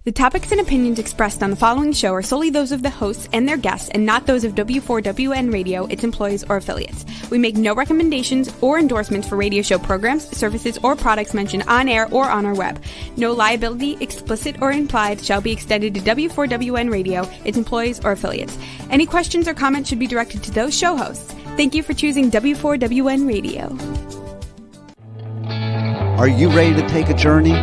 The topics and opinions expressed on the following show are solely those of the hosts and their guests and not those of W4WN Radio, its employees, or affiliates. We make no recommendations or endorsements for radio show programs, services, or products mentioned on air or on our web. No liability, explicit or implied, shall be extended to W4WN Radio, its employees, or affiliates. Any questions or comments should be directed to those show hosts. Thank you for choosing W4WN Radio. Are you ready to take a journey?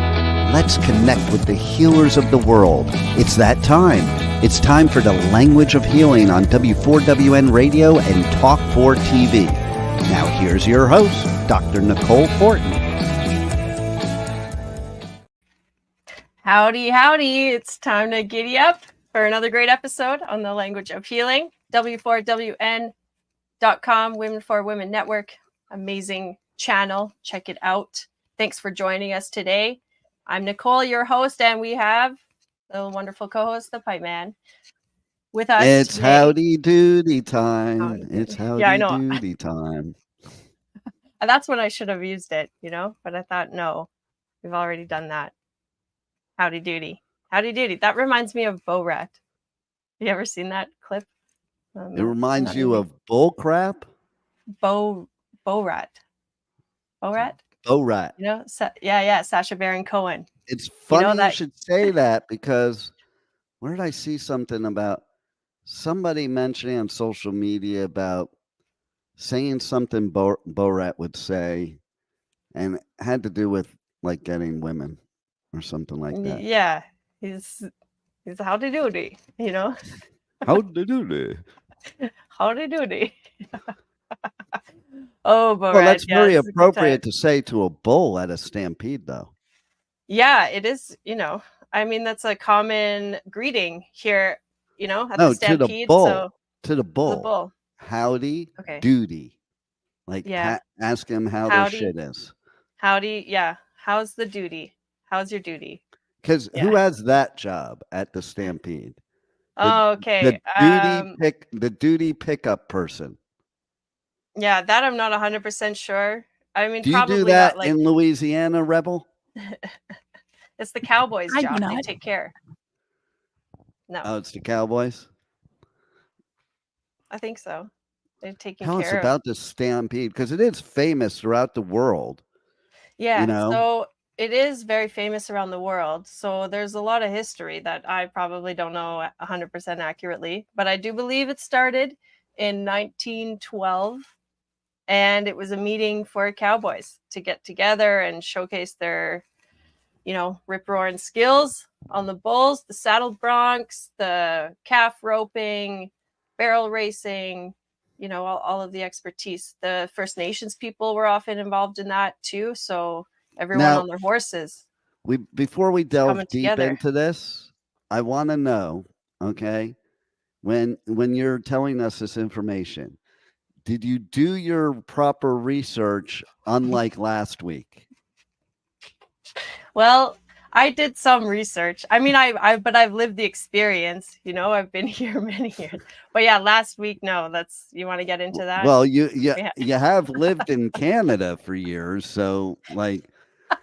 Let's connect with the healers of the world. It's that time. It's time for the Language of Healing on W4WN Radio and Talk 4 TV. Now here's your host, Dr. Nicole Fortin. Howdy, howdy. It's time to giddy up for another great episode on the Language of Healing. W4WN.com, Women for Women Network. Amazing channel. Check it out. Thanks for joining us today. I'm Nicole, your host, and we have the wonderful co-host, the Pipe Man, with us. It's today. howdy doody time. Howdy. It's howdy Yeah, I know. doody time. That's when I should have used it, but I thought, no, we've already done that. Howdy doody. Howdy doody. That reminds me of Bo Rat. You ever seen that clip? It reminds you of bull crap? Bo Rat. Bo Rat? Oh, right. Sacha Baron Cohen. It's funny you that... should say that because where did I see something about somebody mentioning on social media about saying something Borat would say and it had to do with like getting women or something like that. Yeah. He's howdy doody, Howdy doody. Howdy doody. Oh, Borat. Well, that's very appropriate to say to a bull at a stampede, though. Yeah, it is. That's a common greeting here. At the stampede. To the bull. The bull. Howdy doody. Ask him how their shit is. Howdy. Yeah. How's the duty? How's your duty? Because who has that job at the stampede? Okay. The duty pickup person. Yeah, that I'm not 100% sure. I mean, do you probably do that not, in Louisiana, Rebel? It's the Cowboys' job. They take care. No. Oh, it's the Cowboys? I think so. They're taking Tell care us about the stampede, because it is famous throughout the world. Yeah, so it is very famous around the world. So there's a lot of history that I probably don't know 100% accurately, but I do believe it started in 1912. And it was a meeting for cowboys to get together and showcase their, rip-roaring skills on the bulls, the saddle broncs, the calf roping, barrel racing, all of the expertise. The First Nations people were often involved in that too. So everyone on their horses. Before we delve deep into this, I want to know, okay, when you're telling us this information, did you do your proper research unlike last week? Well, I did some research. I mean, but I've lived the experience, I've been here many years. But yeah, last week, no, you want to get into that? Well, you have lived in Canada for years. So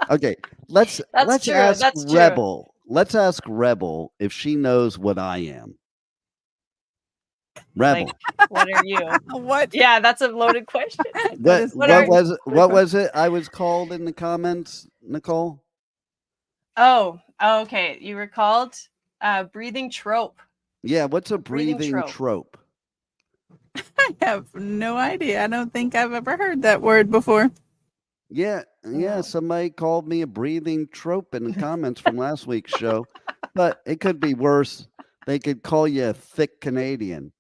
okay, let's ask Rebel. Let's ask Rebel if she knows what I am. Rebel. What are you? What? Yeah, that's a loaded question. What was it I was called in the comments, Nicole? Oh, okay. You were called breathing trope. Yeah, what's a breathing trope? I have no idea. I don't think I've ever heard that word before. Yeah, somebody called me a breathing trope in the comments from last week's show, but it could be worse. They could call you a thick Canadian.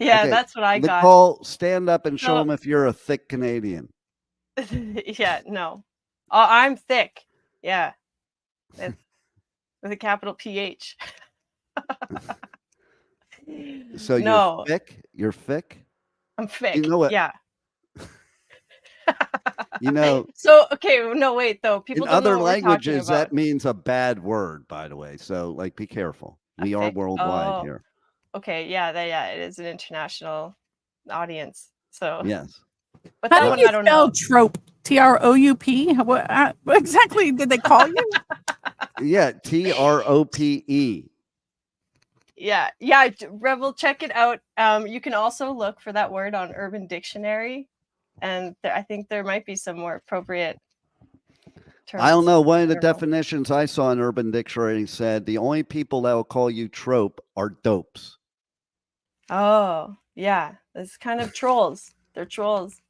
Yeah, okay. That's what I got. Nicole, stand up and show them if you're a thick Canadian. Yeah, no. I'm thick. Yeah. With a capital PH. So you're thick? You're thick? I'm thick. You know what? Yeah. So okay, no, wait though. People in don't other know languages that means a bad word, by the way. So be careful. We are worldwide here. Okay, yeah, it is an international audience. So yes. But how do you spell trope? TROUP? What exactly did they call you? Yeah, TROPE. Yeah, Rebel, check it out. You can also look for that word on Urban Dictionary, and I think there might be some more appropriate terms. I don't know. One of the definitions I saw in Urban Dictionary said the only people that will call you trope are dopes. Oh, yeah. It's kind of trolls. They're trolls.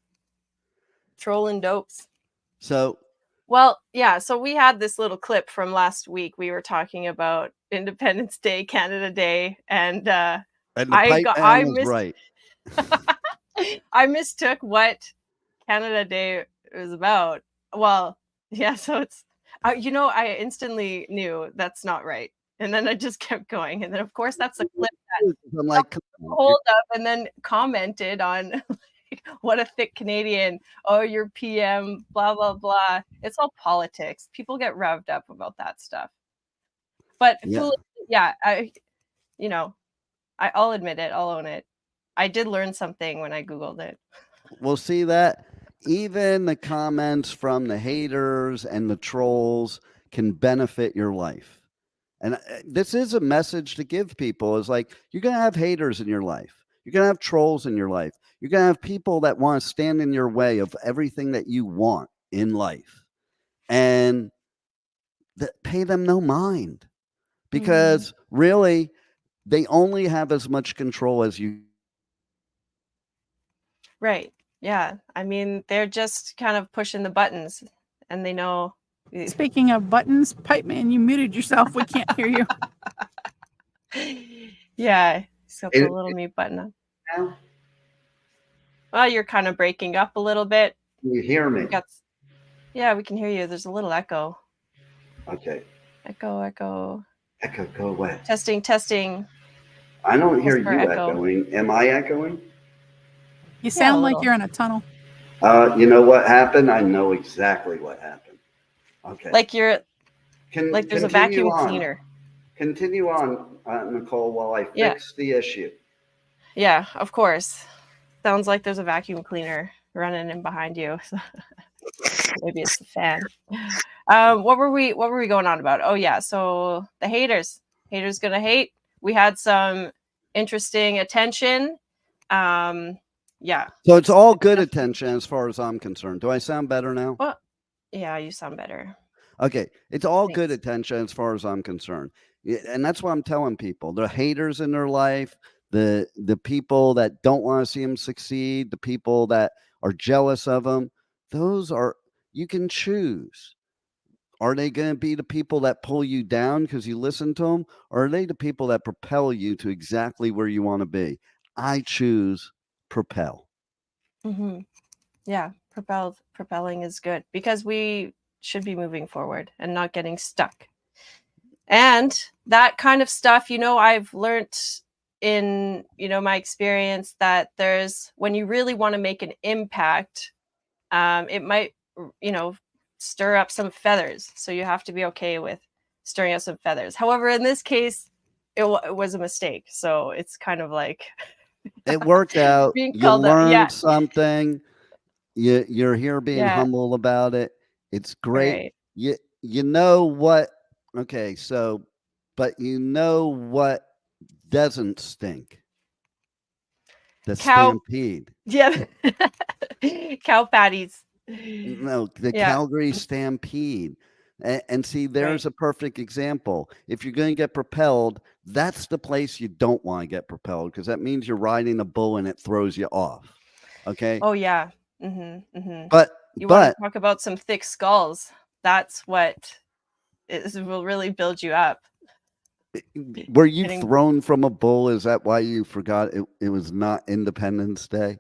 Trolling dopes. So, well, yeah. So we had this little clip from last week. We were talking about Independence Day, Canada Day, and the pipe man was right. I mistook what Canada Day was about. Well, yeah. So it's, I instantly knew that's not right. And then I just kept going. And then, of course, that's a clip that I'm like, hold up and then commented on what a thick Canadian. Oh, you're PM, blah, blah, blah. It's all politics. People get revved up about that stuff. But I'll admit it. I'll own it. I did learn something when I Googled it. We'll see that even the comments from the haters and the trolls can benefit your life. And this is a message to give people is like, you're going to have haters in your life. You're going to have trolls in your life. You're going to have people that want to stand in your way of everything that you want in life. And pay them no mind, because really they only have as much control as you. Right. Yeah. I mean, they're just kind of pushing the buttons, and they know. Speaking of buttons, Pipe Man, you muted yourself. We can't hear you. Yeah. So put a little mute button on. Now? Well, you're kind of breaking up a little bit. Can you hear me? Yeah, we can hear you. There's a little echo. Okay. Echo, go away. Testing. I don't hear you echoing. Am I echoing? You sound like you're in a tunnel. You know what happened? I know exactly what happened. Okay. Like there's a vacuum cleaner. Continue on, Nicole, while I fix the issue. Yeah, of course. Sounds like there's a vacuum cleaner running in behind you. Maybe it's the fan. What were we going on about? Oh yeah, so the haters gonna hate. We had some interesting attention. Yeah. So it's all good attention as far as I'm concerned. Do I sound better now? Well, yeah, you sound better. Okay. It's all good attention as far as I'm concerned. And that's what I'm telling people. The haters in their life, the people that don't want to see them succeed, the people that are jealous of them, those are, you can choose. Are they going to be the people that pull you down because you listen to them? Or are they the people that propel you to exactly where you want to be? I choose propel. Mm-hmm. Yeah, propelling is good, because we should be moving forward and not getting stuck. And that kind of stuff, I've learned in, my experience that when you really want to make an impact, it might, stir up some feathers. So you have to be okay with stirring up some feathers. However, in this case, it was a mistake. So it's kind of like it worked out. You learned something. You're here being humble about it. It's great. Right. You know what? Okay, so, but you know what doesn't stink? The Stampede. Yeah. Cow patties. No, the Calgary Stampede. And see, there's a perfect example. If you're going to get propelled, that's the place you don't want to get propelled, because that means you're riding a bull and it throws you off. Okay. Oh yeah. Mm-hmm, mm-hmm. But want to talk about some thick skulls. That's what will really build you up. Were you thrown from a bull? Is that why you forgot it was not Independence Day?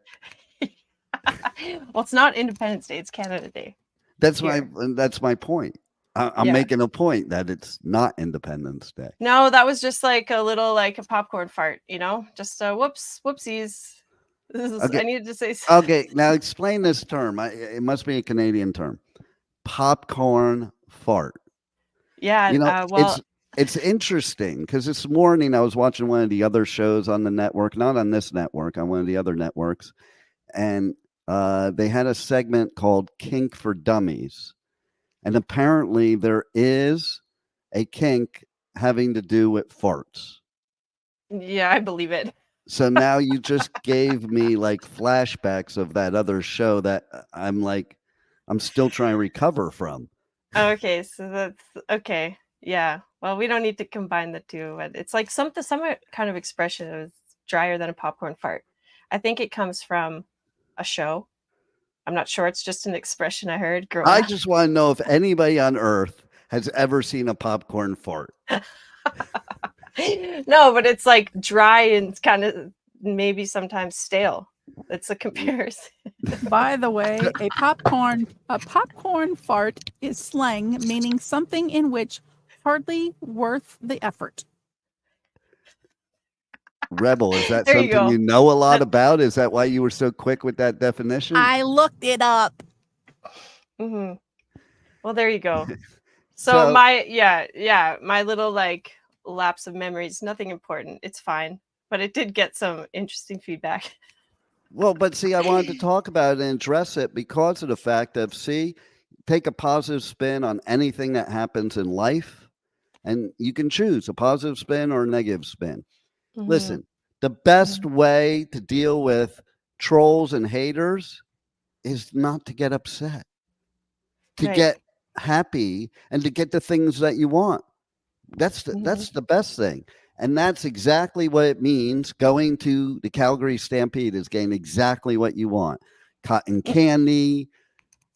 Well, it's not Independence Day. It's Canada Day. That's my point. I'm making a point that it's not Independence Day. No, that was just like a little, like a popcorn fart, just whoopsies. Okay. I needed to say something. Okay, now explain this term. It must be a Canadian term. Popcorn fart. Yeah. It's interesting because this morning I was watching one of the other shows on the network, not on this network, on one of the other networks, and they had a segment called Kink for Dummies. And apparently there is a kink having to do with farts. Yeah, I believe it. So now you just gave me like flashbacks of that other show that I'm still trying to recover from. Okay, so that's okay. Yeah. Well, we don't need to combine the two, but it's like some kind of expression is drier than a popcorn fart. I think it comes from a show. I'm not sure. It's just an expression I heard growing I up. just want to know if anybody on earth has ever seen a popcorn fart. No, but it's like dry and kind of maybe sometimes stale. It's a comparison. By the way, a popcorn fart is slang meaning something in which hardly worth the effort. Rebel, is that There you something go. you know a lot about? Is that why you were so quick with that definition? I looked it up. Mm-hmm. Well, there you go. So my little like lapse of memories, nothing important. It's fine, but it did get some interesting feedback. Well, but see, I wanted to talk about it and address it because of the fact of, take a positive spin on anything that happens in life, and you can choose a positive spin or a negative spin. Mm-hmm. Listen, the best way to deal with trolls and haters is not to get upset, to get happy, and to get the things that you want. That's the best thing. And that's exactly what it means. Going to the Calgary Stampede is getting exactly what you want. Cotton candy,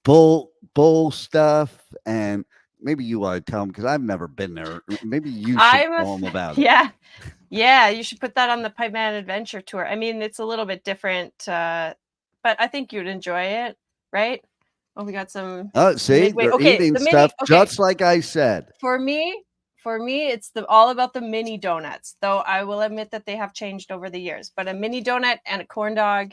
bull stuff, and maybe you want to tell them because I've never been there. Maybe you should tell them about it. Yeah, you should put that on the Pipe Man Adventure Tour. I mean, it's a little bit different, but I think you'd enjoy it, right? Oh, we got some. Oh, see, they're eating stuff just like I said. For me, it's all about the mini donuts. Though I will admit that they have changed over the years. But a mini donut and a corn dog,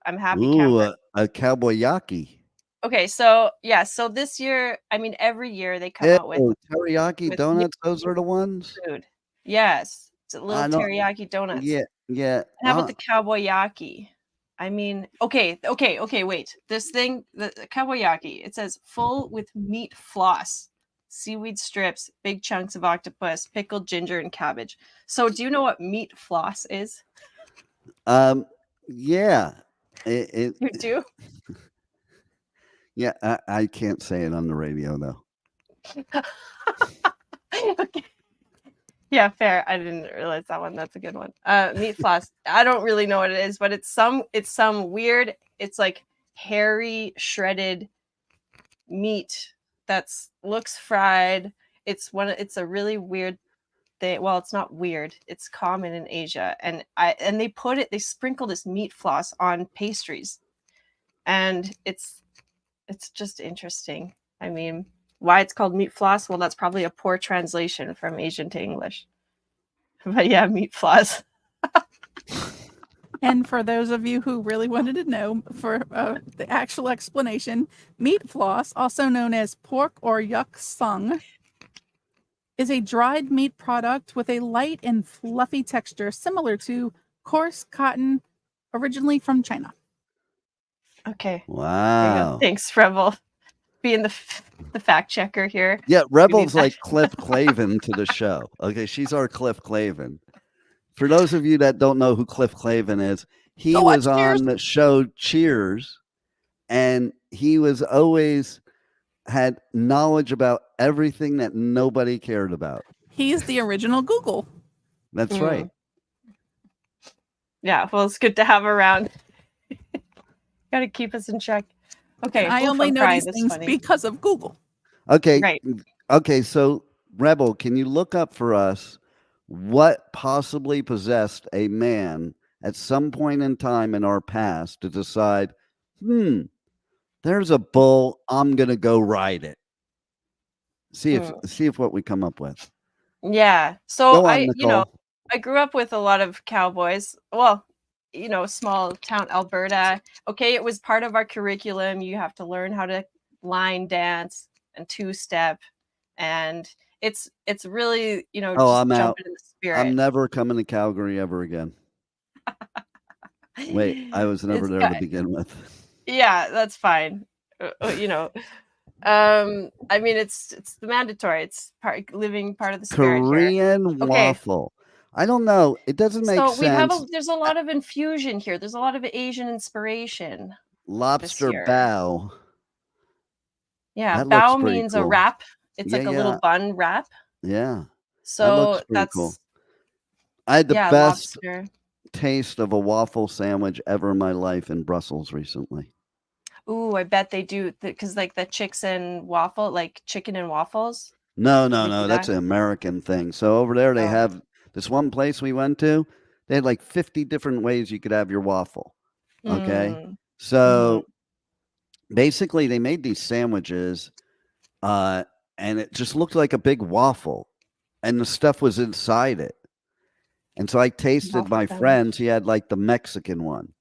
I'm happy. Ooh, a cowboy yaki. Okay, so this year, I mean, every year they come out with teriyaki donuts. Those are the ones. Food. Yes, it's a little teriyaki donuts. Yeah. And how about the cowboy yaki? I mean, okay, wait. This thing, the cowboy yaki, it says full with meat floss, seaweed strips, big chunks of octopus, pickled ginger, and cabbage. So, do you know what meat floss is? Yeah. You do? Yeah, I can't say it on the radio though. Okay. Yeah, fair. I didn't realize that one. That's a good one. Meat floss. I don't really know what it is, but it's some weird, it's like hairy, shredded meat that's looks fried. It's a really weird thing. Well, it's not weird. It's common in Asia. And they sprinkle this meat floss on pastries. And it's just interesting. I mean, why it's called meat floss? Well, that's probably a poor translation from Asian to English. But yeah, meat floss. And for those of you who really wanted to know, for the actual explanation, meat floss, also known as pork or yuk sung, is a dried meat product with a light and fluffy texture similar to coarse cotton, originally from China. Okay. Wow. Thanks, Rebel, being the fact checker here. Yeah, Rebel's like Cliff Clavin to the show. Okay, she's our Cliff Clavin. For those of you that don't know who Cliff Clavin is, he was on the show Cheers, and he was always had knowledge about everything that nobody cared about. He's the original Google. That's right. Yeah, well, it's good to have around. Got to keep us in check. Okay, I only know these things because of Google. Okay. Right. Okay, so Rebel, can you look up for us what possibly possessed a man at some point in time in our past to decide, there's a bull, I'm gonna go ride it. See if what we come up with. Yeah. So Nicole. I grew up with a lot of cowboys. Well, small town Alberta. Okay, it was part of our curriculum. You have to learn how to line dance and two-step, and it's really, just I'm jump out. into the spirit. I'm never coming to Calgary ever again. Wait, I was never there to begin with. Yeah, that's fine. I mean, it's the mandatory. It's living part of the spirit here. Korean Okay. waffle. I don't know. It doesn't make So we have sense. there's a lot of infusion here. There's a lot of Asian inspiration. Lobster year. bao. Yeah, That looks bao pretty means a cool. wrap. It's like Yeah, a little yeah. bun wrap. Yeah. That So looks pretty that's cool. I had the best lobster. taste of a waffle sandwich ever in my life in Brussels recently. Ooh, I bet they do because like the chicken and waffles. No, Do they do that's that? an American thing. So over there they Oh. have this one place we went to. They had like 50 different ways you could have your waffle. Okay. Mm. So basically they made these sandwiches and it just looked like a big waffle and the stuff was inside it. And so I tasted Waffle my sandwich. friend's. He had like the Mexican one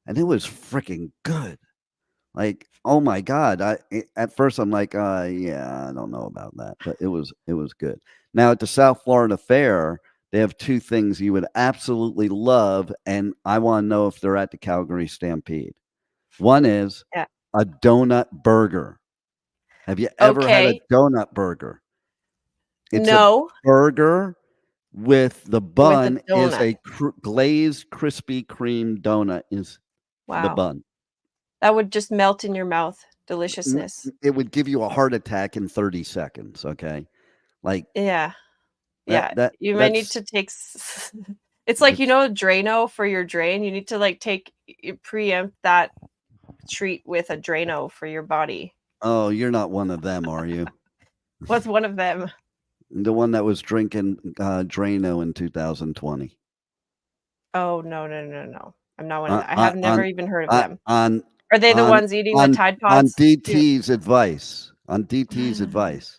and it was freaking good. Like, oh my God. At first I'm like, yeah, I don't know about that, but it was good. Now at the South Florida Fair, they have two things you would absolutely love, and I want to know if they're at the Calgary Stampede. One is a donut burger. Have you ever had a donut burger? It's No. a burger with the bun With is a glazed Krispy Kreme donut is the bun. That would just melt in your mouth. Deliciousness. It would give you a heart attack in 30 seconds, okay? Like Yeah. You might need to take it's like, Drano for your drain. You need to like preempt that treat with a Drano for your body. Oh, you're not one of them, are you? What's one of them? The one that was drinking Drano in 2020. Oh, no. I'm not one of them. I have never even heard of them. Are they the on- ones eating on- the Tide On Pods? DT's advice. On DT's advice.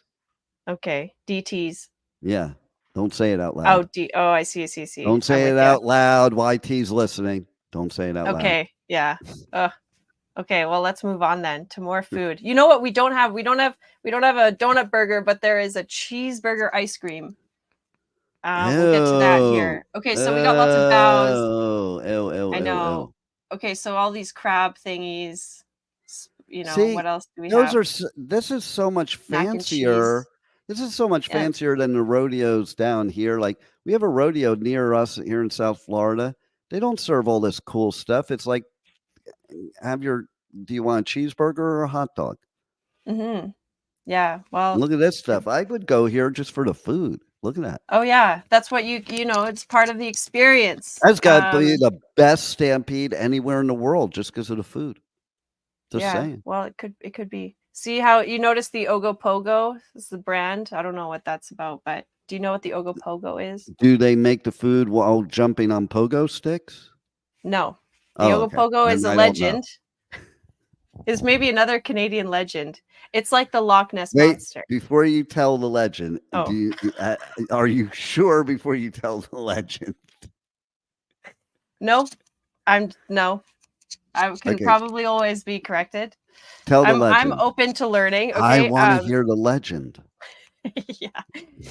Okay, DT's. Yeah. Don't say it out loud. Oh, I see. Don't say it out loud. YT's listening. Don't say it out loud. Okay, yeah. Okay, well, let's move on then to more food. You know what we don't have? We don't have a donut burger, but there is a cheeseburger ice cream. We'll get to that here. Okay, so we got lots of bows. I know. Okay, so all these crab thingies. See, what else do we have? This is so much Mac and fancier. This is so much fancier than the rodeos down here. Like we have a rodeo near us here in South Florida. They don't serve all this cool stuff. It's like, do you want a cheeseburger or a hot dog? Mm-hmm. Yeah. Well, look at this stuff. I would go here just for the food. Look at that. Oh yeah, that's what it's part of the experience. That's got to be the best stampede anywhere in the world just because of the food. Just saying. Well, it could be. See how you notice the Ogopogo is the brand? I don't know what that's about, but do you know what the Ogopogo is? Do they make the food while jumping on pogo sticks? No. The Ogopogo is a legend. Is maybe another Canadian legend. It's like the Loch Ness Monster. Before you tell the legend, are you sure before you tell the legend? No. I can probably always be corrected. Tell the legend. I'm open to learning. Okay. I want to hear the legend. Yeah.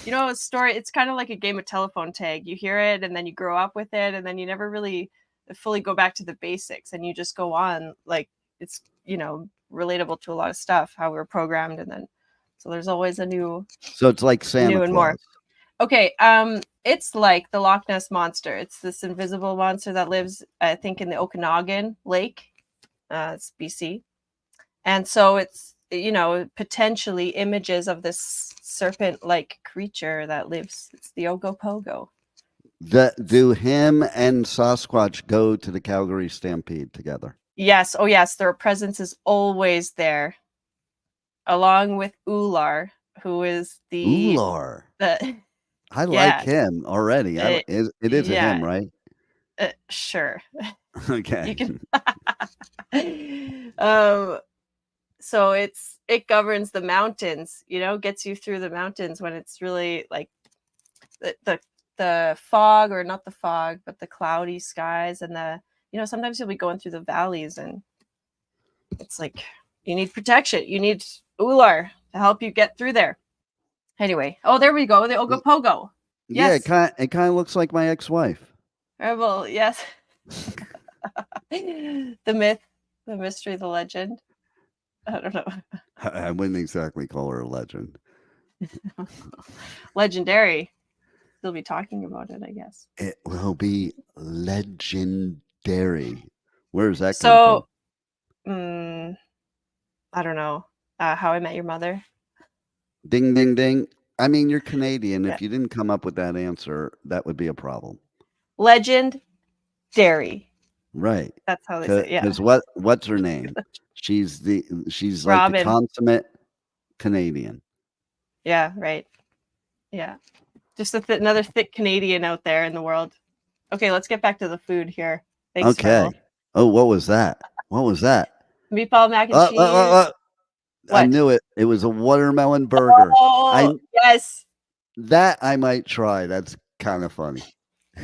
A story, it's kind of like a game of telephone tag. You hear it and then you grow up with it and then you never really fully go back to the basics and you just go on like it's, relatable to a lot of stuff, how we're programmed. And then, so there's always a new. So it's like Santa Claus. More. Okay. It's like the Loch Ness Monster. It's this invisible monster that lives, I think, in the Okanagan Lake. It's BC. And so it's, potentially images of this serpent-like creature that lives. It's the Ogopogo. Do him and Sasquatch go to the Calgary Stampede together? Yes. Oh, yes. Their presence is always there, along with Ular, who is the Ular. I like him already. It is a him, right? Sure. Okay. You can. So it governs the mountains. Gets you through the mountains when it's really like the fog, or not the fog, but the cloudy skies, and sometimes you'll be going through the valleys, and it's like you need protection. You need Ular to help you get through there. Anyway, there we go. The Ogopogo. Yes. Yeah, it kind of looks like my ex-wife. Well, yes. The myth, the mystery, the legend. I don't know. I wouldn't exactly call her a legend. Legendary. Still be talking about it, I guess. It will be legendary. Where does that come So, from? I don't know. How I Met Your Mother. Ding, ding, ding. I mean, you're Canadian. Yeah. If you didn't come up with that answer, that would be a problem. Legend Dairy. Right. That's how they say it. Yeah. Because what's her name? She's like Robin. the consummate Canadian. Yeah, right. Yeah. Just another thick Canadian out there in the world. Okay, let's get back to the food here. Thanks, Okay. Phil. Oh, what was that? What was that? Meatball mac and cheese. I What? knew it. It was a watermelon burger. Oh, yes. That I might try. That's kind of funny.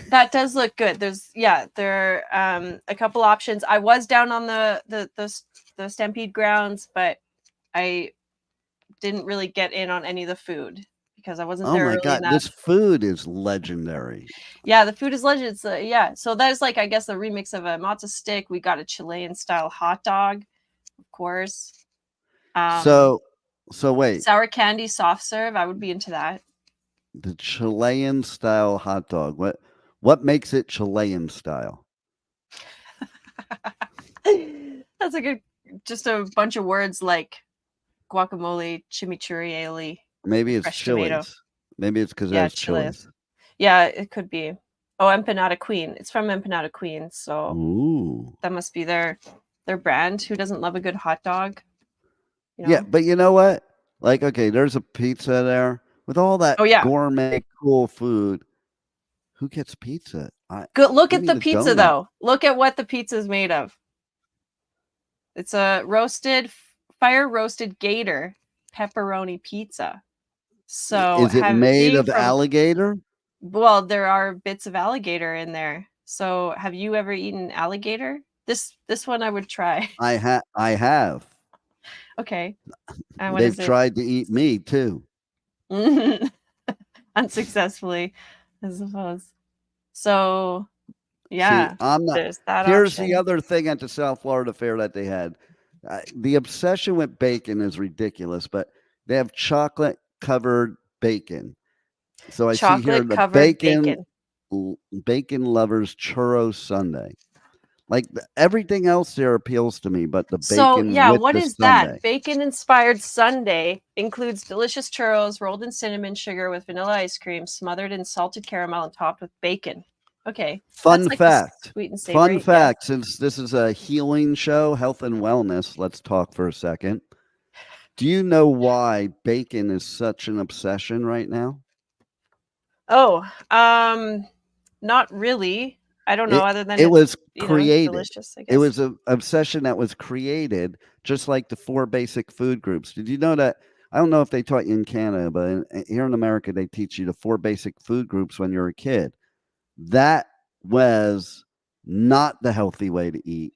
That does look good. There are a couple options. I was down on the Stampede grounds, but I didn't really get in on any of the food because I wasn't there Oh my early God, enough. this food is legendary. Yeah, the food is legend. Yeah, so that is like, I guess, a remix of a matzo stick. We got a Chilean style hot dog, of course. So wait, sour candy soft serve. I would be into that. the Chilean style hot dog. What makes it Chilean style? That's just a bunch of words like guacamole, chimichurri, Maybe it's fresh chilies. tomato. Maybe it's because it has chilies. Yeah, it could be. Oh, Empanada Queen. It's from Empanada Queen, so Ooh. that must be their brand. Who doesn't love a good hot dog? You know? Yeah, but you know what? Like, okay, there's a pizza there with all that gourmet cool food. Who gets pizza? Look at the pizza though. Look at what the pizza is made of. It's a fire roasted gator pepperoni pizza. So is it made of alligator? Well, there are bits of alligator in there. So have you ever eaten alligator? This one I would try. I have. Okay. And they've tried to eat me too. Unsuccessfully, I suppose. So yeah, see, I'm not. There's that Here's option. the other thing at the South Florida Fair that they had. The obsession with bacon is ridiculous, but they have chocolate covered bacon. So I see here the bacon lovers churro sundae. Like everything else there appeals to me, but the bacon. So yeah, with what the is sundae. that? Bacon inspired sundae includes delicious churros rolled in cinnamon sugar with vanilla ice cream, smothered in salted caramel and topped with bacon. Okay. Fun fact. Sweet and savory. Fun fact. Since this is a healing show, health and wellness, let's talk for a second. Do you know why bacon is such an obsession right now? Oh, not really. I don't know. Other than it was created. Delicious, I guess. It was an obsession that was created, just like the 4 basic food groups. Did you know that? I don't know if they taught you in Canada, but here in America, they teach you the 4 basic food groups when you're a kid. That was not the healthy way to eat.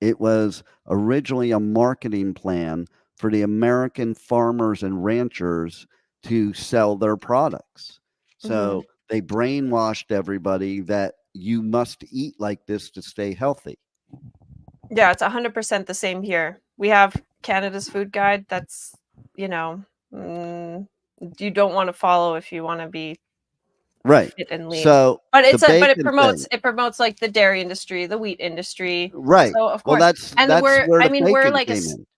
It was originally a marketing plan for the American farmers and ranchers to sell their products. So they brainwashed everybody that you must eat like this to stay healthy. Yeah, it's 100% the same here. We have Canada's food guide. That's, you don't want to follow if you want to be right fit and lean. So, but it promotes like the dairy industry, the wheat industry. Right. So of course,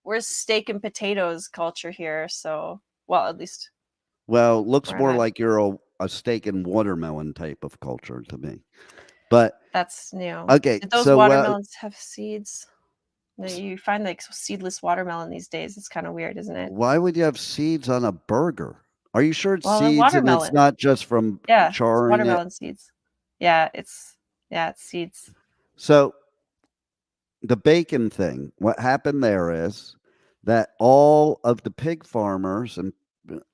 we're steak and potatoes culture here. So, well, at least. Well, it looks more like you're a steak and watermelon type of culture to me. But that's new. Okay. Did those watermelons have seeds? You find like seedless watermelon these days. It's kind of weird, isn't it? Why would you have seeds on a burger? Are you sure it's seeds and it's not just from charring watermelon seeds? Yeah, it's seeds. So the bacon thing, what happened there is that all of the pig farmers, and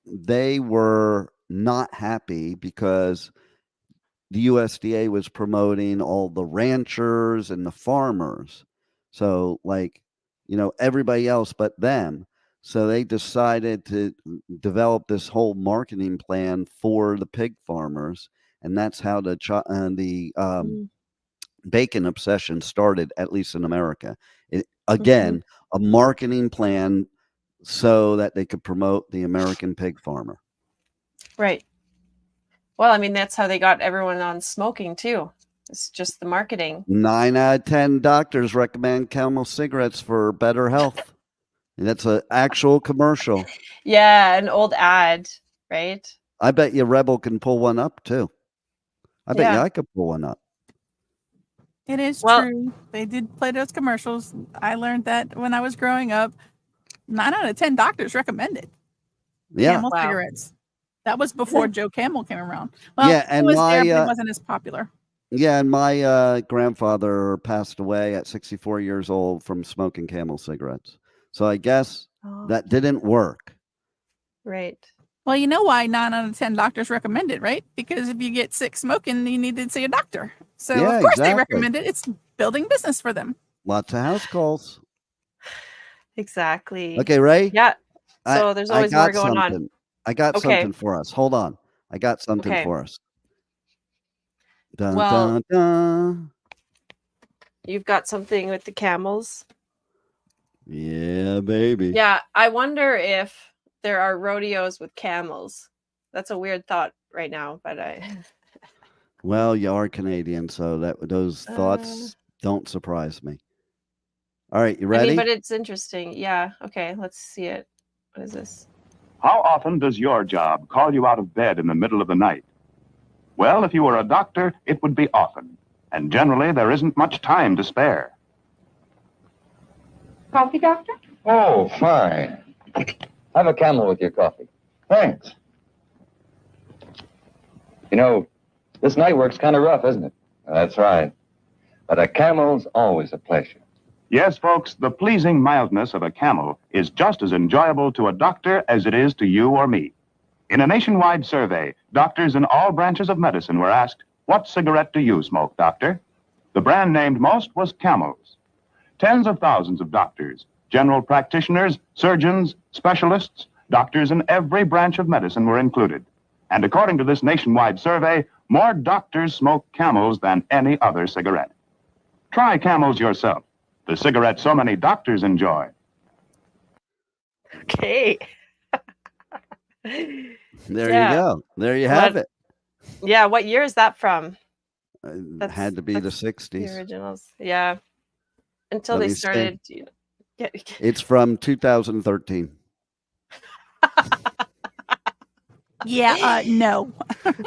they were not happy because the USDA was promoting all the ranchers and the farmers. So everybody else but them. So they decided to develop this whole marketing plan for the pig farmers. And that's how the bacon obsession started, at least in America. A marketing plan so that they could promote the American pig farmer. Right. Well, I mean, that's how they got everyone on smoking too. It's just the marketing. 9 out of 10 doctors recommend Camel cigarettes for better health. And that's an actual commercial. Yeah, an old ad, right? I bet you Rebel can pull one up too. I bet you Yeah. I could pull one up. It is Well- true. They did play those commercials. I learned that when I was growing up. 9 out of 10 doctors recommended Yeah. Camel Wow. cigarettes. That was before Joe Camel came around. Well, Yeah, and it was my, there, but it wasn't as popular. Yeah, and my grandfather passed away at 64 years old from smoking Camel cigarettes. So I guess Oh, that didn't work. right. Well, you know why 9 out of 10 doctors recommend it, right? Because if you get sick smoking, you need to see a doctor. So, Yeah, of course, they exactly. recommend it. It's building business for them. Lots of house calls. Exactly. Okay, Ray? Yeah. I- So there's I always more got going on. something. I got Okay. something for us. Hold on. I got something Okay. for us. Dun, Well- dun, dun. You've got something with the camels. Yeah, baby. Yeah, I wonder if there are rodeos with camels. That's a weird thought right now, but Well, you are Canadian, so those thoughts don't surprise me. All right, you I ready? mean, but it's interesting. Yeah. Okay, let's see it. What is this? How often does your job call you out of bed in the middle of the night? Well, if you were a doctor, it would be often. And generally, there isn't much time to spare. Coffee, doctor? Oh, fine. Have a Camel with your coffee. Thanks. You know, this night work's kind of rough, isn't it? That's right. But a Camel's always a pleasure. Yes, folks, the pleasing mildness of a Camel is just as enjoyable to a doctor as it is to you or me. In a nationwide survey, doctors in all branches of medicine were asked, "What cigarette do you smoke, doctor?" The brand named most was Camel's. Tens of thousands of doctors, general practitioners, surgeons, specialists, doctors in every branch of medicine were included. And according to this nationwide survey, more doctors smoke Camels than any other cigarette. Try Camels yourself, the cigarette so many doctors enjoy. Okay. There Yeah. you go. There you have What- it. Yeah, what year is that from? Had to be the that's The 60s. originals. Yeah. Until Let they me see. started. It's from 2013. Yeah, no.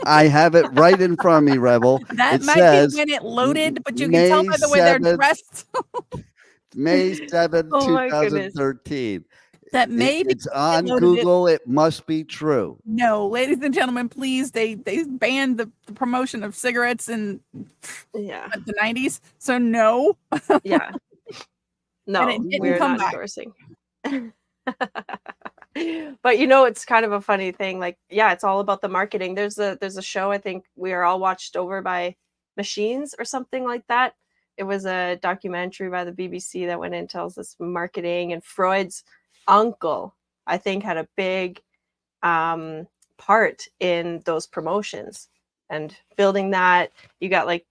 I have it right in front of me, Rebel. That It might says be when it loaded, but you can tell by May the way they're 7th. dressed May 7th, Oh my goodness. 2013. that maybe It's on loaded it. Google. It must be true. No, ladies and gentlemen, please. They banned the promotion of cigarettes in Yeah. the 90s. So no. Yeah. No, it didn't we're come not back. endorsing. But you know, it's kind of a funny thing. Like, yeah, it's all about the marketing. There's a show, I think we are all watched over by machines or something like that. It was a documentary by the BBC that went in and tells us marketing, and Freud's uncle, I think, had a big part in those promotions and building that. You got like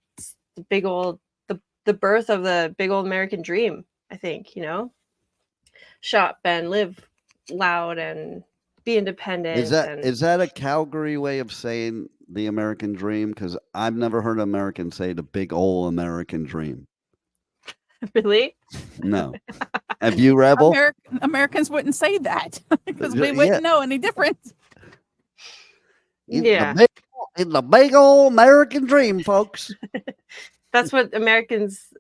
the big old the birth of the big old American dream, I think, you know. Shop and live loud and be independent. Is that a Calgary way of saying the American dream? Because I've never heard an American say the big old American dream. really? No. Have you, Rebel? Americans wouldn't say that because Yeah. we wouldn't know any difference. Yeah. It's the big old American dream, folks. That's what America's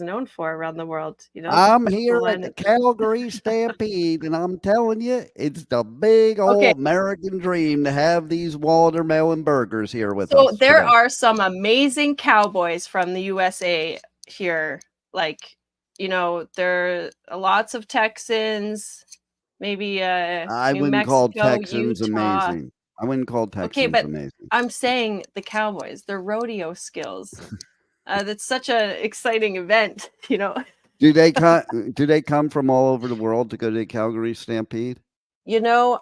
known for around the world, you know. I'm here at Line the it- Calgary Stampede, and I'm telling you, it's the big old Okay. American dream to have these watermelon burgers here with So us. there today. are some amazing cowboys from the USA here. Like, you know, there are lots of Texans, maybe I New wouldn't call Mexico, Texans Utah. amazing. I wouldn't call Texans Okay, but amazing. I'm saying the cowboys, their rodeo skills. That's such an exciting event, you know. Do they come from all over the world to go to the Calgary Stampede? You know,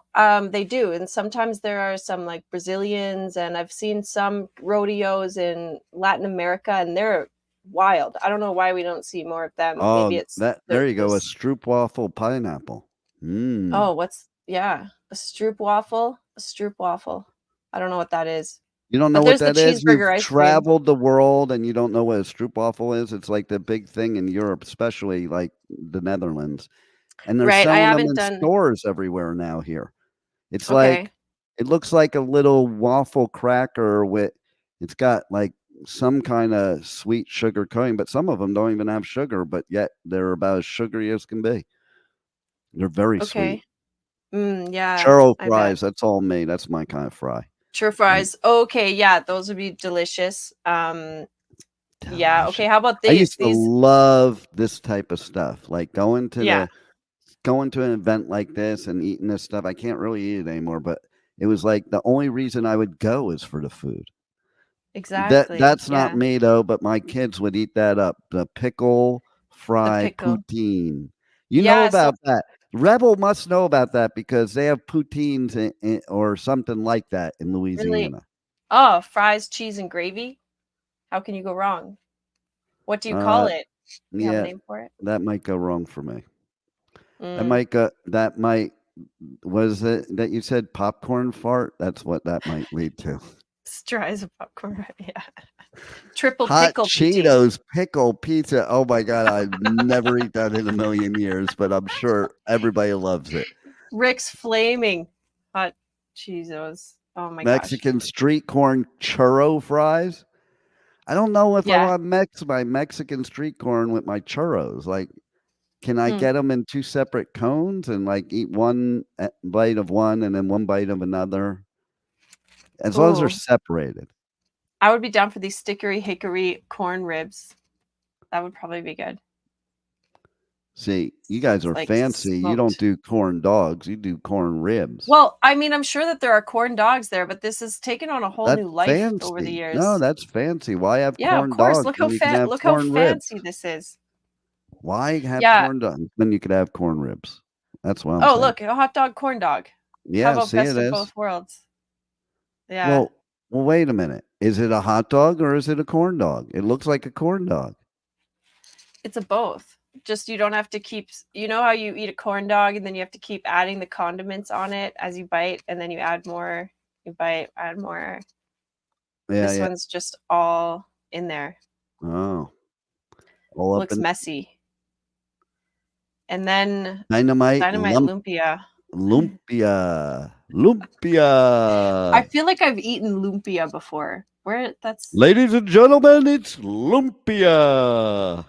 they do, and sometimes there are some like Brazilians, and I've seen some rodeos in Latin America, and they're wild. I don't know why we don't see more of them. Oh, Maybe it's there you go, a stroopwafel pineapple. Oh, a stroopwafel? A stroopwafel. I don't know what that is. You don't know But what there's the that is? You've cheeseburger ice cream. traveled the world and you don't know what a stroopwafel is? It's like the big thing in Europe, especially like the Netherlands. And they're Right. I selling them haven't in done. stores everywhere now here. It's Okay. like it looks like a little waffle cracker with it's got like some kind of sweet sugar coating, but some of them don't even have sugar, but yet they're about as sugary as can be. They're very sweet. Okay. Yeah, Churro I bet. fries, that's all me. That's my kind of fry. Churro fries. Okay, yeah, those would be delicious. Yeah. Delicious. Okay. How about I these? used to love this type of stuff, like going to an event like this and eating this stuff. I can't really eat it anymore, but it was like the only reason I would go is for the food. Exactly. That's not Yeah. me though, but my kids would eat that up. The pickle The fry pickle. poutine. You know Yeah. So about that. Rebel must know about that because they have poutines or something like that in really, Louisiana. fries, cheese, and gravy. How can you go wrong? What do you call it? You have a Yeah, name for it? that might go wrong for me. That Mm. might go. That might. Was it that you said popcorn fart? That's what that might lead to. Straws of popcorn. Yeah. Triple Hot pickle poutine. Cheetos pickle pizza. Oh my god, I'd never eat that in a million years, but I'm sure everybody loves it. Rick's flaming hot Cheetos. Oh my gosh. Mexican street corn churro fries. I don't know if I Yeah. want to mix my Mexican street corn with my churros. Like, can I get them in two separate cones and like eat one bite of one and then one bite of another? As long as they're Ooh. separated. I would be down for these stickery hickory corn ribs. That would probably be good. See, you guys are like fancy. You don't smoked. do corn dogs. You do corn ribs. Well, I mean, I'm sure that there are corn dogs there, but this has taken on a whole That's new life over the fancy. years. No, that's fancy. Why have Yeah, of corn course. dogs Look when you can have look how corn ribs? fancy this is. Why have Yeah. corn dogs when you could have corn ribs? That's what I'm Oh, saying. look, a hot dog, corn dog. How Yeah, about see, best it of is. both worlds? Yeah. Well, wait a minute. Is it a hot dog or is it a corn dog? It looks like a corn dog. It's a both. Just you don't have to keep, you know how you eat a corn dog and then you have to keep adding the condiments on it as you bite, and then you add more, you bite, add more. Yeah, This one's just all in there. Oh. All up Looks in messy. And then dynamite lumpia. lumpia. I feel like I've eaten lumpia before. Where that's Ladies and gentlemen, it's lumpia.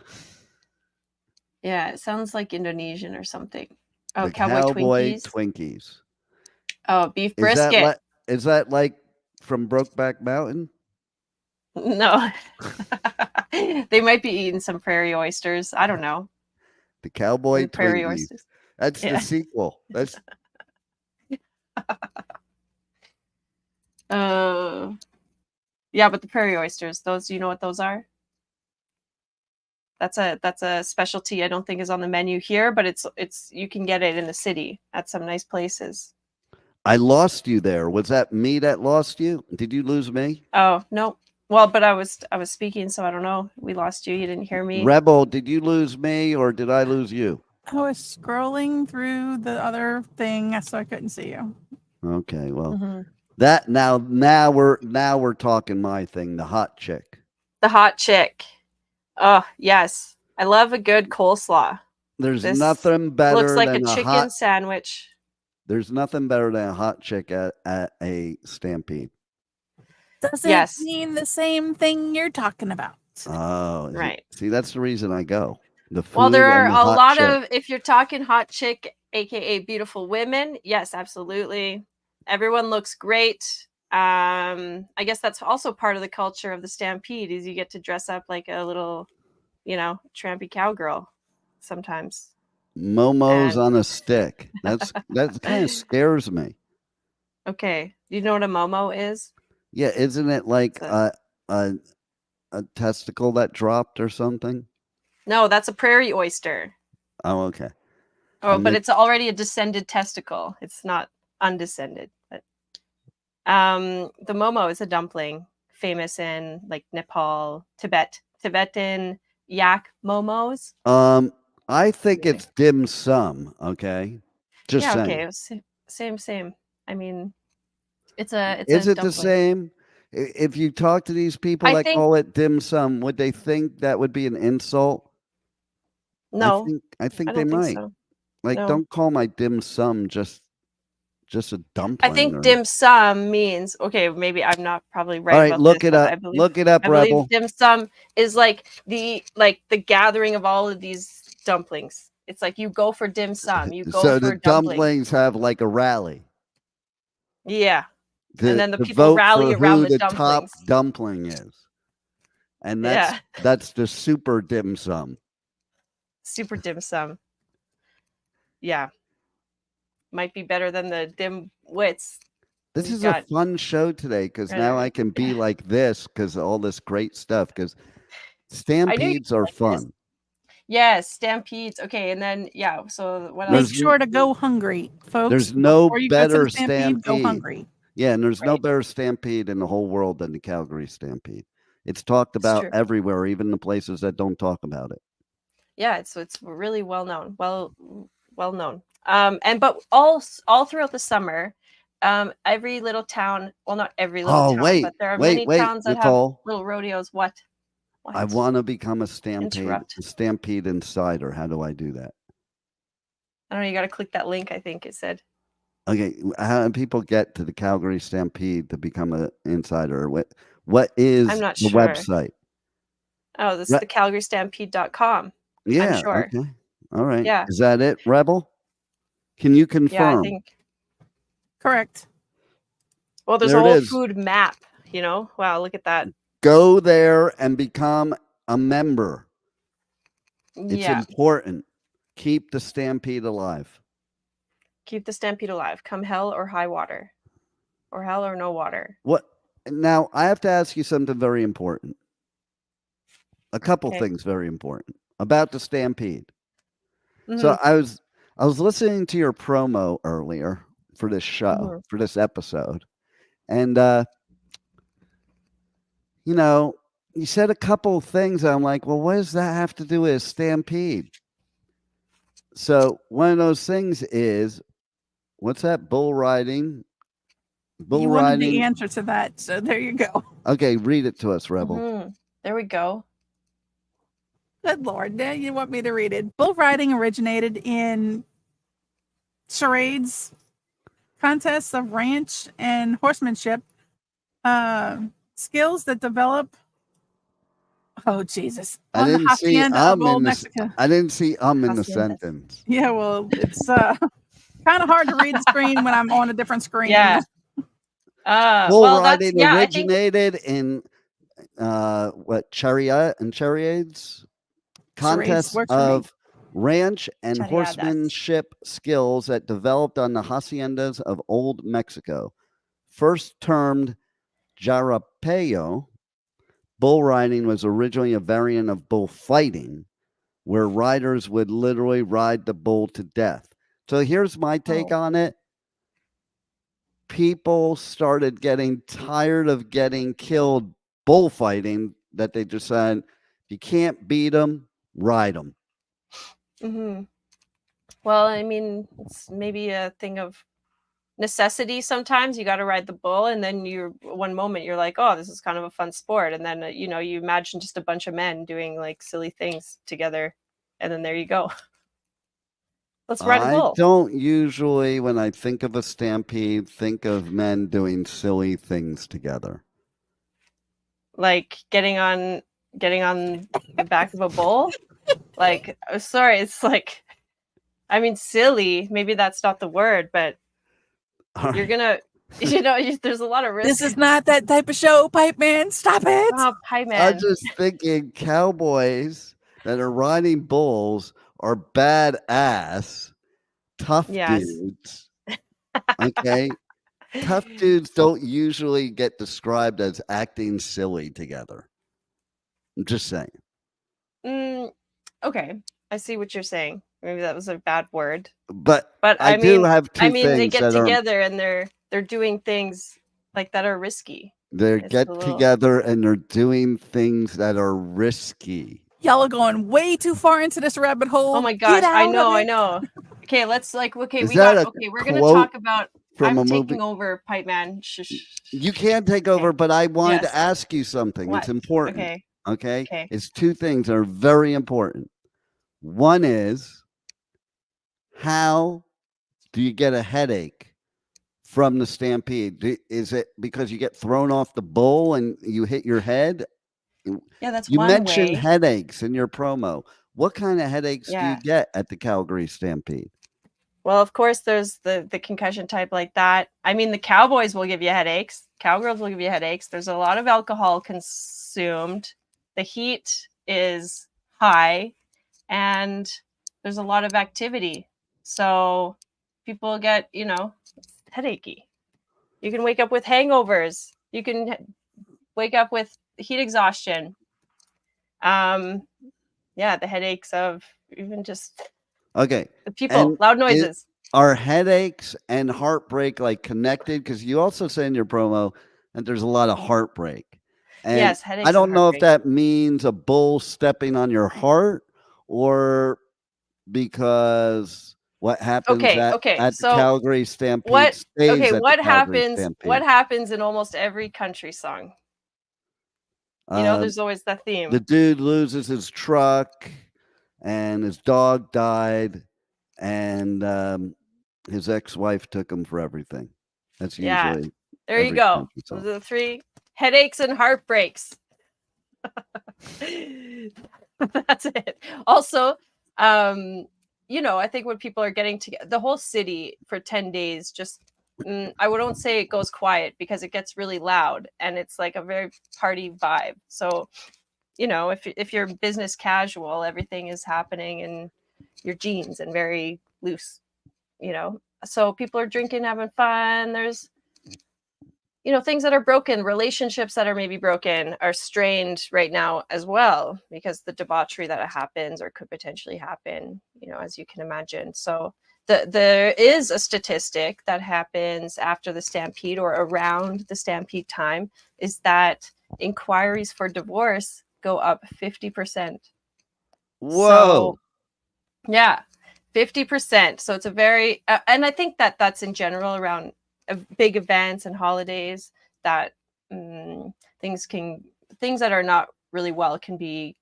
Yeah, it sounds like Indonesian or something. Oh, The cowboy Twinkies. Oh, beef brisket. Is that like from Brokeback Mountain? No. They might be eating some prairie oysters. I don't know. The Cowboy Prairie Twinkies. oysters. That's the sequel. That's Yeah, but the prairie oysters, those, you know what those are? That's a specialty I don't think is on the menu here, but it's you can get it in the city at some nice places. I lost you there. Was that me that lost you? Did you lose me? Oh, no. Well, but I was speaking, so I don't know. We lost you. You didn't hear me. Rebel, did you lose me or did I lose you? I was scrolling through the other thing, so I couldn't see you. Okay, well, that now we're talking my thing, the hot chick. The hot chick. Oh, yes. I love a good coleslaw. There's nothing better looks like than a chicken sandwich. There's nothing better than a hot chick at a Stampede. Doesn't mean the same thing you're talking about. Oh, right. See, that's the reason I go. The food. Well, there are a lot chick. of, if you're talking hot chick, aka beautiful women, yes, absolutely. Everyone looks great. I guess that's also part of the culture of the Stampede is you get to dress up like a little, trampy cowgirl sometimes. Momos on a stick. That kind of scares me. Okay. You know what a momo is? Yeah, isn't it like a testicle that dropped or something? No, that's a prairie oyster. Oh, okay. Oh, but it's already a descended testicle. It's not undescended. But the momo is a dumpling famous in like Nepal, Tibetan yak momos. I think it's dim sum. Okay. Just Yeah, saying. okay. Same. I mean, it's a Is it the dumpling. same? If you talk to these people I that think call it dim sum, would they think that would be an insult? no, I think I they don't think might. so. Like, No. don't call my dim sum just a I dumpling. think dim sum means, okay, maybe I'm not probably All right right, about look this, it but up. Look it up, I believe Rebel. dim sum is like the gathering of all of these dumplings. It's like you go for dim sum, you go So for the dumpling. dumplings have like a rally. Yeah. And then the To people vote rally for around who the the top dumplings. dumpling is. And Yeah. that's the super dim sum. Super dim sum. Yeah. Might be better than the dim wits. This We've is a got fun show today because now I can be like this because all this great stuff. Because stampedes are like this. fun. Yes, stampedes. Okay, and then yeah. So what Make else? sure to go hungry, folks. There's no Before you go to better the stampede, go hungry. Yeah, and there's no Right. better stampede in the whole world than the Calgary Stampede. It's talked It's about true. everywhere, even the places that don't talk about it. Yeah, it's really well known. Well known. But all throughout the summer, every little town, well, not every little town, but there are many towns that have Nicole. little rodeos. What? I want to become a Interrupt. stampede insider. How do I do that? I don't know. You got to click that link. I think it said. Okay, how do people get to the Calgary Stampede to become an insider? What is I'm not the sure. website? Oh, this is the CalgaryStampede.com. Yeah. I'm sure. Okay. All right. Yeah. Is that it, Rebel? Can you confirm? Yeah, I think. Correct. Well, there's There a it whole is. food map. Wow, look at that. Go there and become a member. It's Yeah. important. Keep the Stampede alive. Keep the Stampede alive. Come hell or high water. Or hell or no water. What? Now, I have to ask you something very important. A couple Okay. things very important about the Stampede. Mhm. So I was listening to your promo earlier for this show, for this episode. And you said a couple of things. I'm like, well, what does that have to do with a stampede? So one of those things is, what's that? Bull riding. You wanted the answer to that, so there you go. Okay, read it to us, Rebel. Mm-hmm. There we go. Good Lord, now you want me to read it. Bull riding originated in charades, contests of ranch and horsemanship, skills that develop. Oh Jesus! I didn't see in Mexico. I didn't see in the sentence. Yeah, well, it's kind of hard to read the screen when I'm on a different screen. Yeah. Bull Well, riding I think originated in chariot and charades, contests of ranch and horsemanship skills that developed on the haciendas of old Mexico. First termed jarapeo, bull riding was originally a variant of bullfighting, where riders would literally ride the bull to death. So here's my take on it. People started getting tired of getting killed bullfighting, that they decided, you can't beat them, ride them. Mm-hmm. Well, I mean, it's maybe a thing of necessity. Sometimes you got to ride the bull, and then one moment you're like, oh, this is kind of a fun sport, and then you imagine just a bunch of men doing like silly things together, and then there you go. Let's ride a bull. I don't usually, when I think of a stampede, think of men doing silly things together. Like getting on the back of a bull. Like, sorry, it's like, I mean, silly. Maybe that's not the word, but you're gonna, there's a lot of risk. This is not that type of show, Pipe Man. Stop it. Oh, Pipe Man. I'm just thinking cowboys that are riding bulls are badass, tough dudes. Okay. Tough dudes don't usually get described as acting silly together. I'm just saying. Okay. I see what you're saying. Maybe that was a bad word. But I do mean, have two things. They get together and they're doing things like that are risky. They get together and they're doing things that are risky. Y'all are going way too far into this rabbit hole. Oh my gosh, I know. Okay, let's okay, Is that a we're gonna quote talk about from a I'm movie? taking over, Pipe Man. Shh. You can take over, but I wanted Yes. to ask you something. It's What? important. Okay. Okay. Okay. It's two things that are very important. One is, how do you get a headache from the stampede? Is it because you get thrown off the bull and you hit your head? Yeah, that's You one mentioned way. headaches in your promo. What kind of headaches do you Yeah. get at the Calgary Stampede? Well, of course, there's the concussion type like that. I mean, the cowboys will give you headaches. Cowgirls will give you headaches. There's a lot of alcohol consumed. The heat is high, and there's a lot of activity. So people get, headachy. You can wake up with hangovers. You can wake up with heat exhaustion. Yeah, the headaches of even just Okay. the people, loud noises. Are headaches and heartbreak like connected? Because you also say in your promo that there's a lot of heartbreak. And Yes, headaches I and don't know if heartbreak. that means a bull stepping on your heart, or because what happens Okay. at the So Calgary Stampede what? stays Okay, at the what Calgary happens? Stampede. What happens in almost every country song? There's always that theme. The dude loses his truck, and his dog died, and his ex-wife took him for everything. That's usually There you go. Those are the three: headaches and heartbreaks. That's it. Also, I think when people are getting together, the whole city for 10 days, just I wouldn't say it goes quiet, because it gets really loud and it's like a very party vibe. So, if you're business casual, everything is happening in your jeans and very loose, So people are drinking, having fun. There's things that are broken, relationships that are maybe broken are strained right now as well, because the debauchery that happens or could potentially happen, as you can imagine. So there is a statistic that happens after the Stampede or around the Stampede time, is that inquiries for divorce go up 50%. Whoa. So, yeah, 50%. So it's a very, and I think that that's in general around big events and holidays, that things that are not really well can be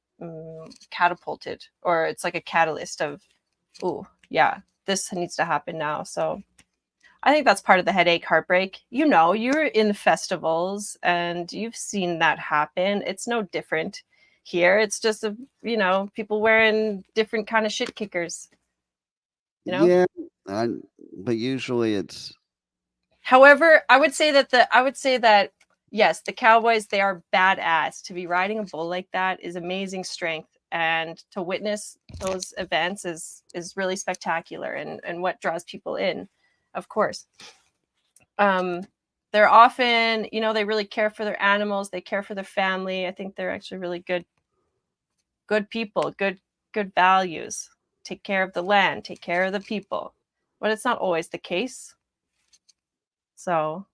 catapulted, or it's like a catalyst of, oh yeah, this needs to happen now. So I think that's part of the headache, heartbreak. You're in festivals and you've seen that happen. It's no different here. It's just people wearing different kind of shit kickers. Yeah, but usually it's. However, I would say that yes, the cowboys, they are badass. To be riding a bull like that is amazing strength, and to witness those events is really spectacular, and what draws people in, of course. They're often, they really care for their animals, they care for their family. I think they're actually really good people, good values. Take care of the land, take care of the people. But it's not always the case. So,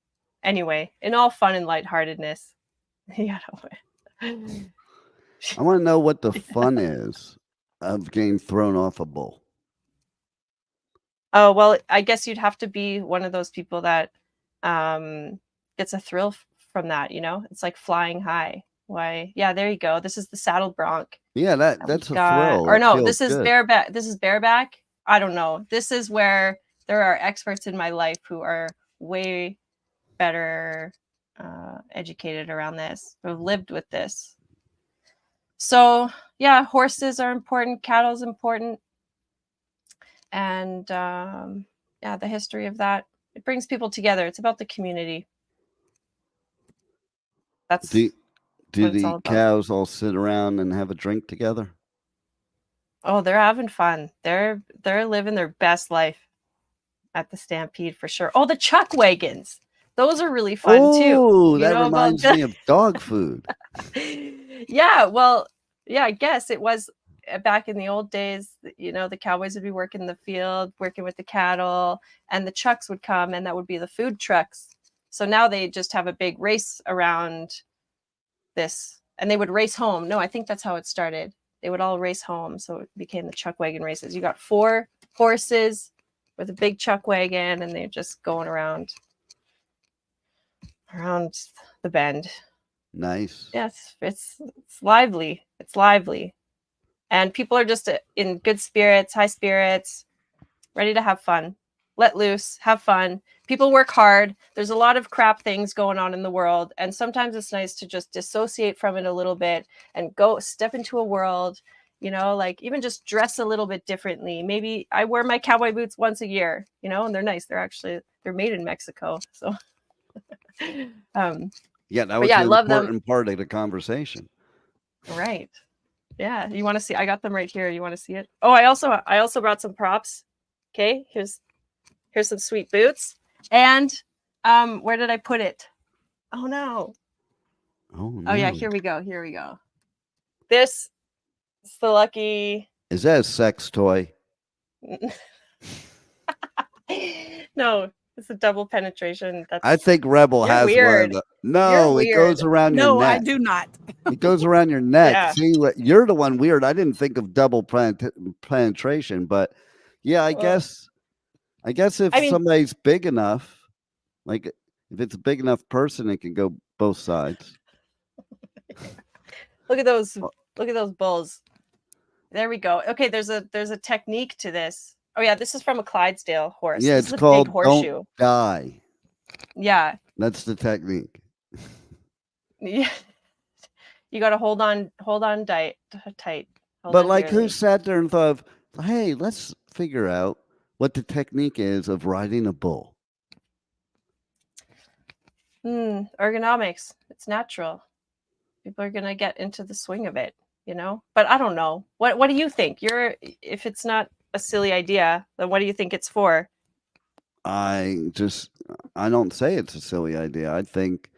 anyway, in all fun and lightheartedness, I want to know what the fun is of getting thrown off a bull. Oh, well, I guess you'd have to be one of those people that gets a thrill from that, It's like flying high. Why? Yeah, there you go. This is the saddle bronc. Yeah, that's a thrill. Or no, this is bareback. This is bareback. I don't know. This is where there are experts in my life who are way better educated around this, who have lived with this. So yeah, horses are important, cattle's important, and the history of that, it brings people together. It's about the community. That's do what it's all the about. cows all sit around and have a drink together? Oh, they're having fun. They're living their best life at the Stampede for sure. Oh, the chuck wagons. Those are really fun too. Oh, that reminds me of dog food. Yeah, well, yeah, I guess it was back in the old days. The cowboys would be working in the field, working with the cattle, and the chucks would come, and that would be the food trucks. So now they just have a big race around this, and they would race home. No, I think that's how it started. They would all race home, so it became the chuck wagon races. You got 4 horses with a big chuck wagon, and they're just going around the bend. Nice. Yes, it's lively. It's lively. And people are just in good spirits, high spirits, ready to have fun. Let loose, have fun. People work hard. There's a lot of crap things going on in the world. And sometimes it's nice to just dissociate from it a little bit and go step into a world, you know, like even just dress a little bit differently. Maybe I wear my cowboy boots once a year, you know, and they're nice. They're made in Mexico. So, yeah, that was I an love them. important part of the conversation. Right. Yeah. You want to see? I got them right here. You want to see it? Oh, I also brought some props. Okay. Here's some sweet boots. And where did I put it? Oh no. Oh no. Oh yeah, here we go. This is the lucky. Is that a sex toy? No, it's a double penetration. I think Rebel has weird. one. No, it goes around your neck. No, I do not. It goes around your neck. Yeah. See, you're the one weird. I didn't think of double penetration, but yeah, I guess if somebody's big enough, like if it's a big enough person, it can go both sides. Look at those bulls. There we go. Okay, there's a technique to this. Oh yeah, this is from a Clydesdale horse. Yeah, this it's is called big horseshoe. Don't Die. Yeah. That's the technique. Yeah. You got to hold on tight. But like, who sat there and thought of, hey, let's figure out what the technique is of riding a bull? Ergonomics. It's natural. People are gonna get into the swing of it, you know. But I don't know. What do you think? If it's not a silly idea, then what do you think it's for? I don't say it's a silly idea. I think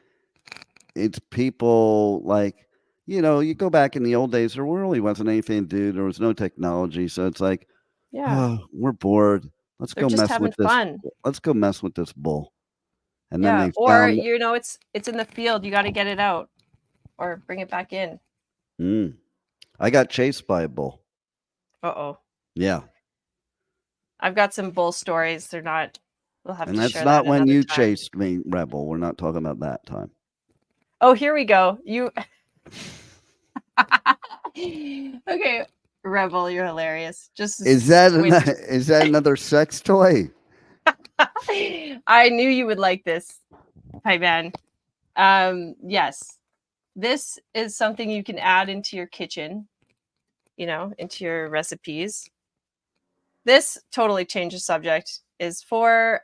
it's people like, you know, you go back in the old days, there really wasn't anything to do. There was no technology. So it's like, yeah, we're bored. Let's go mess with this. Fun. Let's go mess with this bull. And yeah, then or you know, it's in the field. You got to get it out or bring it back in. I got chased by a bull. Uh-oh. Yeah. I've got some bull stories. They're not. We'll have and to that's share not that when you time. chased me, Rebel. We're not talking about that time. Oh, here we go. You. Okay, Rebel, you're hilarious. Is that another sex toy? I knew you would like this, Hi man. Yes, this is something you can add into your kitchen, you know, into your recipes. This totally changes subject. Is for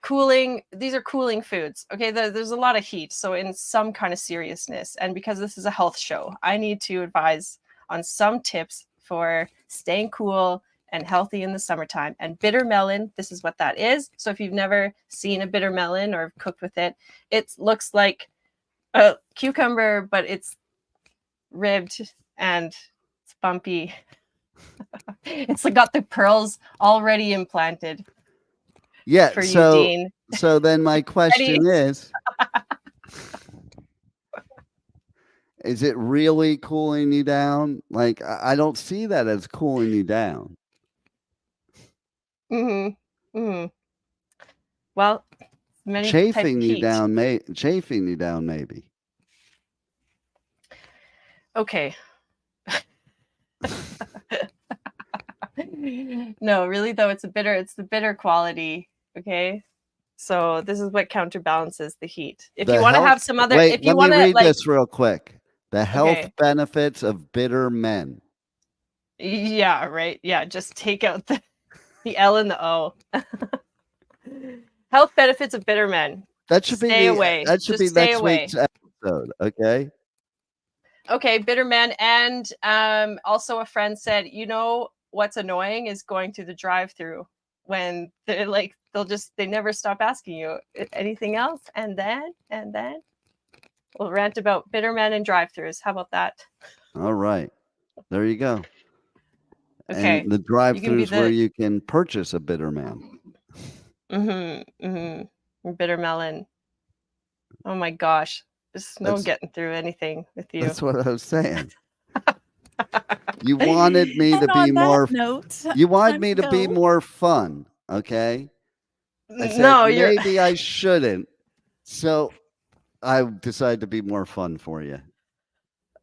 cooling. These are cooling foods. Okay, there's a lot of heat, so in some kind of seriousness, and because this is a health show, I need to advise on some tips for staying cool and healthy in the summertime. And bitter melon, this is what that is. So if you've never seen a bitter melon or cooked with it, it looks like a cucumber, but it's ribbed and it's bumpy. It's like got the pearls already implanted. Yeah. For you, Dean. So then my question is it really cooling you down? Like, I don't see that as cooling you down. Well, chafing you down, maybe. Okay. No, really though, it's the bitter quality. Okay. So this is what counterbalances the heat. If you want to have some other, if you want to read this real quick. The health benefits of bitter men. Yeah, right. Yeah, just take out the L and the O. Health benefits of bitter men. That should stay away. That should be next week's episode. Okay. Okay, bitter men. And also a friend said, you know what's annoying is going through the drive-through when they're like they never stop asking you anything else, and then we'll rant about bitter men and drive-throughs. How about that? All right, there you go. Okay, and the drive-throughs where you can purchase a bitter man. Bitter melon. Oh my gosh, there's no getting through anything with you. That's what I was saying. You wanted me to And on be that more. note, You wanted time me to to be go. more fun. Okay. I said No, you're maybe I shouldn't. So I decided to be more fun for you.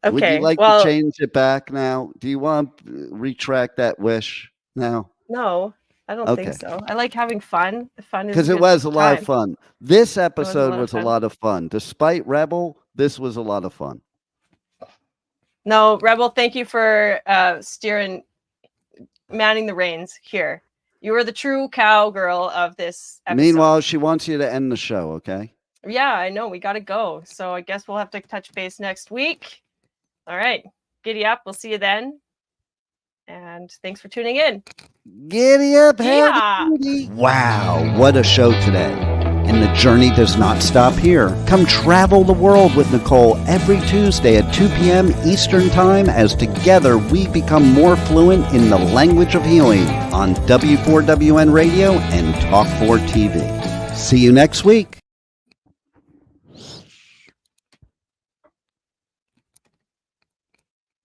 Would you okay. like to Well, change it back now? Do you want to retract that wish now? no, I don't think Okay. so. I like having fun. Fun is a Because it good was a lot of time. fun. This It was a episode lot of was a fun. lot of fun. Despite Rebel, this was a lot of fun. No, Rebel, thank you for manning the reins here. You were the true cowgirl of this episode. Meanwhile, she wants you to end the show, okay? Yeah, I know. We got to go. So I guess we'll have to touch base next week. All right. Giddy up. We'll see you then. And thanks for tuning in. Giddy up, Yeah. Giddy. Wow, what a show today. And the journey does not stop here. Come travel the world with Nicole every Tuesday at 2 p.m. Eastern Time as together we become more fluent in the language of healing on W4WN Radio and Talk4 TV. See you next week.